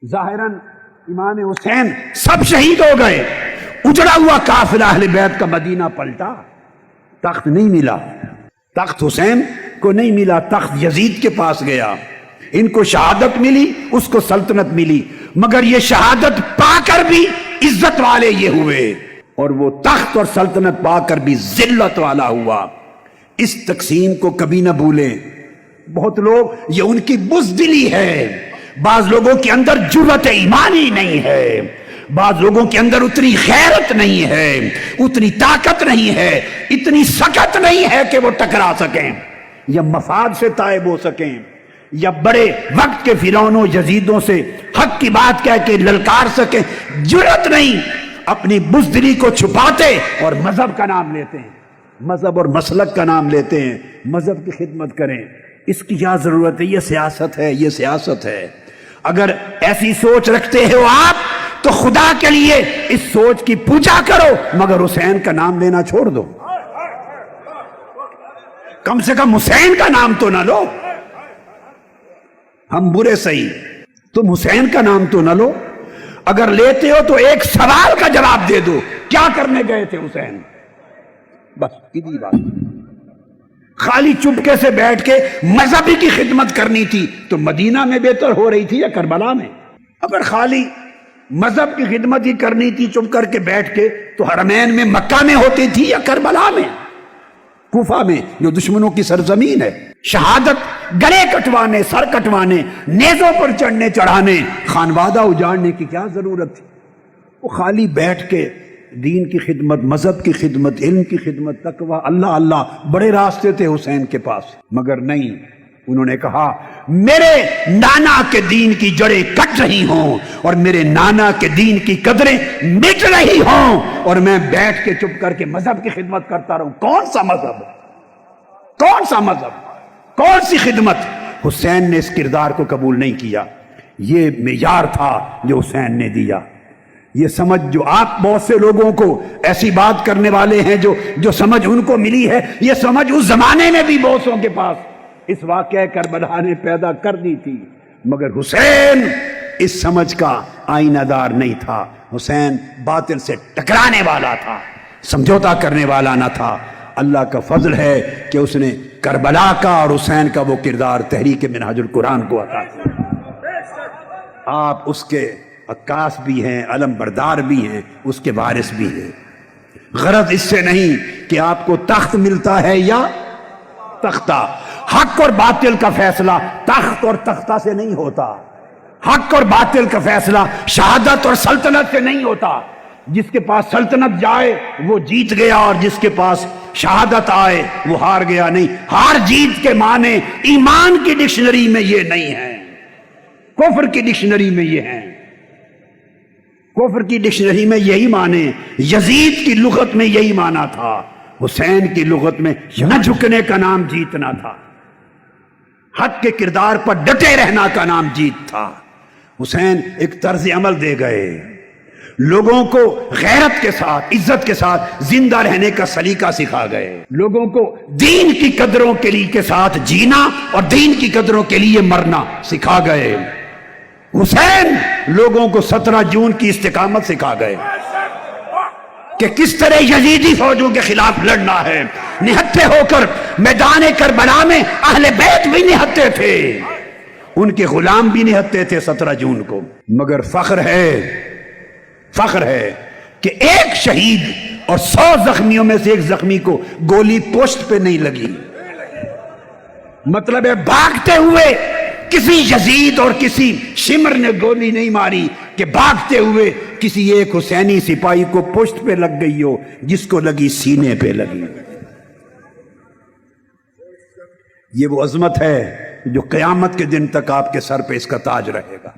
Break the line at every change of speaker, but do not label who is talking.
ظاہراً امام حسین سب شہید ہو گئے، اجڑا ہوا قافلہ اہل بیت کا مدینہ پلٹا، تخت نہیں ملا، تخت حسین کو نہیں ملا، تخت یزید کے پاس گیا، ان کو شہادت ملی، اس کو سلطنت ملی، مگر یہ شہادت پا کر بھی عزت والے یہ ہوئے اور وہ تخت اور سلطنت پا کر بھی ذلت والا ہوا۔ اس تقسیم کو کبھی نہ بھولیں۔ بہت لوگ یہ ان کی بزدلی ہے، بعض لوگوں کے اندر جرأت ایمانی نہیں ہے، بعض لوگوں کے اندر اتنی غیرت نہیں ہے، اتنی طاقت نہیں ہے، اتنی سکت نہیں ہے کہ وہ ٹکرا سکیں یا مفاد سے تائب ہو سکیں یا بڑے وقت کے فرعونوں یزیدوں سے حق کی بات کہہ کے للکار سکیں۔ جرأت نہیں، اپنی بزدلی کو چھپاتے اور مذہب کا نام لیتے ہیں، مذہب اور مسلک کا نام لیتے ہیں، مذہب کی خدمت کریں۔ اس کی کیا ضرورت ہے؟ یہ سیاست ہے، یہ سیاست ہے۔ اگر ایسی سوچ رکھتے ہو آپ تو خدا کے لیے اس سوچ کی پوجا کرو، مگر حسین کا نام لینا چھوڑ دو، کم سے کم حسین کا نام تو نہ لو۔ ہم برے صحیح، تم حسین کا نام تو نہ لو، اگر لیتے ہو تو ایک سوال کا جواب دے دو، کیا کرنے گئے تھے حسین؟ بس اتنی بات۔ خالی چپکے سے بیٹھ کے مذہبی کی خدمت کرنی تھی تو مدینہ میں بہتر ہو رہی تھی یا کربلا میں؟ اگر خالی مذہب کی خدمت ہی کرنی تھی چپ کر کے بیٹھ کے تو حرمین میں مکہ میں ہوتی تھی یا کربلا میں، کوفہ میں جو دشمنوں کی سرزمین ہے؟ شہادت گلے کٹوانے، سر کٹوانے، نیزوں پر چڑھنے چڑھانے، خانوادہ اجاڑنے کی کیا ضرورت تھی؟ وہ خالی بیٹھ کے دین کی خدمت، مذہب کی خدمت، علم کی خدمت، تقویٰ، اللہ اللہ، بڑے راستے تھے حسین کے پاس، مگر نہیں، انہوں نے کہا میرے نانا کے دین کی جڑیں کٹ رہی ہوں اور میرے نانا کے دین کی قدریں مٹ رہی ہوں اور میں بیٹھ کے چپ کر کے مذہب کی خدمت کرتا رہوں۔ کون سا مذہب؟ کون سا مذہب؟ کون سی خدمت؟ حسین نے اس کردار کو قبول نہیں کیا۔ یہ معیار تھا جو حسین نے دیا۔ یہ سمجھ جو آپ بہت سے لوگوں کو ایسی بات کرنے والے ہیں جو سمجھ ان کو ملی ہے، یہ سمجھ اس زمانے میں بھی بہتوں کے پاس اس واقعہ کربلا نے پیدا کر دی تھی، مگر حسین اس سمجھ کا آئینہ دار نہیں تھا۔ حسین باطل سے ٹکرانے والا تھا، سمجھوتا کرنے والا نہ تھا۔ اللہ کا فضل ہے کہ اس نے کربلا کا اور حسین کا وہ کردار تحریک منہاج القرآن کو عطا کیا۔ آپ اس کے عکاس بھی ہیں، علم بردار بھی ہیں، اس کے وارث بھی ہیں۔ غرض اس سے نہیں کہ آپ کو تخت ملتا ہے یا تختہ۔ حق اور باطل کا فیصلہ تخت اور تختہ سے نہیں ہوتا، حق اور باطل کا فیصلہ شہادت اور سلطنت سے نہیں ہوتا۔ جس کے پاس سلطنت جائے وہ جیت گیا اور جس کے پاس شہادت آئے وہ ہار گیا نہیں۔ ہار جیت کے معنی ایمان کی ڈکشنری میں یہ نہیں ہے، کفر کی ڈکشنری میں یہ ہیں۔ کفر کی ڈکشنری میں یہی معنی، یزید کی لغت میں یہی معنی تھا، حسین کی لغت میں نہ جھکنے کا نام جیتنا تھا، حق کے کردار پر ڈٹے رہنا کا نام جیت تھا۔ حسین ایک طرز عمل دے گئے، لوگوں کو غیرت کے ساتھ، عزت کے ساتھ زندہ رہنے کا سلیقہ سکھا گئے، لوگوں کو دین کی قدروں کے لیے کے ساتھ جینا اور دین کی قدروں کے لیے مرنا سکھا گئے۔ حسین لوگوں کو 17 جون کی استقامت سکھا گئے کہ کس طرح یزیدی فوجوں کے خلاف لڑنا ہے۔ نہتے ہو کر میدان کربلا میں اہل بیت بھی نہتے تھے، ان کے غلام بھی نہتے تھے 17 جون کو، مگر فخر ہے کہ ایک شہید اور 100 زخمیوں میں سے ایک زخمی کو گولی پشت پہ نہیں لگی۔ مطلب ہے بھاگتے ہوئے کسی یزید اور کسی شمر نے گولی نہیں ماری کہ بھاگتے ہوئے کسی ایک حسینی سپاہی کو پشت پہ لگ گئی ہو، جس کو لگی سینے پہ لگی۔ یہ وہ عظمت ہے جو قیامت کے دن تک آپ کے سر پہ اس کا تاج رہے گا۔